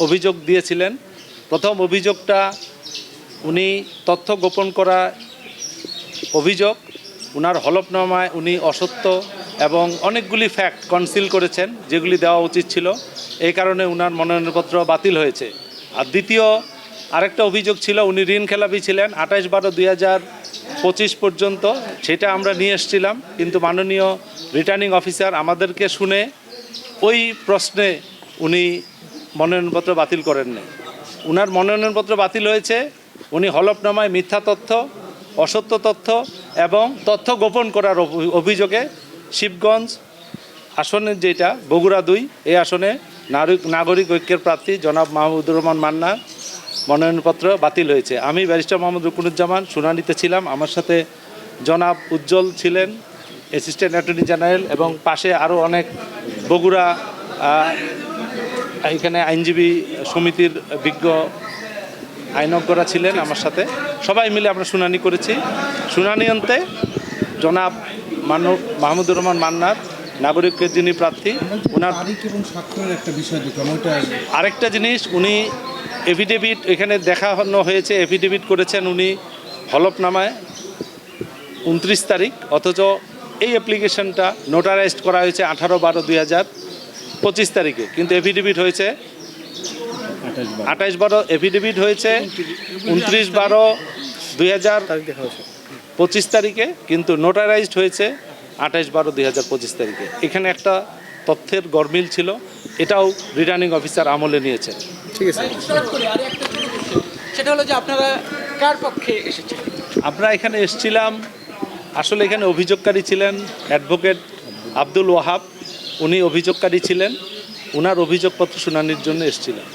অভিযোগ দিয়েছিলেন। প্রথম অভিযোগটা উনি তথ্য গোপন করা অভিযোগ, উনার হলফনামায় উনি অসত্য এবং অনেকগুলি ফ্যাক্ট কনসিল করেছেন যেগুলি দেওয়া উচিত ছিল, এই কারণে উনার মনোনয়নপত্র বাতিল হয়েছে। আর দ্বিতীয় আরেকটা অভিযোগ ছিল উনি ঋণ খেলাপি ছিলেন 28/12/2025 পর্যন্ত, সেটা আমরা নিয়ে এসেছিলাম, কিন্তু মাননীয় রিটার্নিং অফিসার আমাদেরকে শুনে ওই প্রশ্নে উনি মনোনয়নপত্র বাতিল করেননি। উনার মনোনয়নপত্র বাতিল হয়েছে উনি হলফনামায় মিথ্যা তথ্য, অসত্য তথ্য এবং তথ্য গোপন করার অভিযোগে শিবগঞ্জ আসনের যেটা বগুড়া 2 এই আসনে নাগরিক ঐক্যের প্রার্থী জনাব মাহমুদুর রহমান মান্নার মনোনয়নপত্র বাতিল হয়েছে। আমি ব্যারিস্টার মোহাম্মদ রুকনুজ্জামান শুনানিতে ছিলাম, আমার সাথে জনাব উজ্জ্বল ছিলেন অ্যাসিস্ট্যান্ট অ্যাটর্নি জেনারেল, এবং পাশে আরও অনেক বগুড়া এখানে আইনজীবী সমিতির বিজ্ঞ আইনজ্ঞরা ছিলেন আমার সাথে। সবাই মিলে আমরা শুনানি করেছি। শুনানি অন্তে জনাব মাহমুদুর রহমান মান্নার নাগরিকের যিনি প্রার্থী, ওনার আরেকটা জিনিস উনি এফিডেভিট এখানে দেখানো হয়েছে, এফিডেভিট করেছেন উনি হলফনামায় 29 তারিখ, অথচ এই অ্যাপ্লিকেশনটা নোটারাইজড করা হয়েছে 18/12/2025 তারিখে, কিন্তু এফিডেভিট হয়েছে 28/12, এফিডেভিট হয়েছে 29/12/2025 তারিখে, কিন্তু নোটারাইজড হয়েছে 28/12/2025 তারিখে। এখানে একটা তথ্যের গরমিল ছিল, এটাও রিটার্নিং অফিসার আমলে নিয়েছেন। ঠিক আছে, সেটা হলো যে আপনারা কার পক্ষে এসেছেন? আমরা এখানে এসেছিলাম, আসলে এখানে অভিযোগকারী ছিলেন অ্যাডভোকেট আব্দুল ওয়াহাব, উনি অভিযোগকারী ছিলেন, ওনার অভিযোগপত্র শুনানির জন্য এসেছিলেন।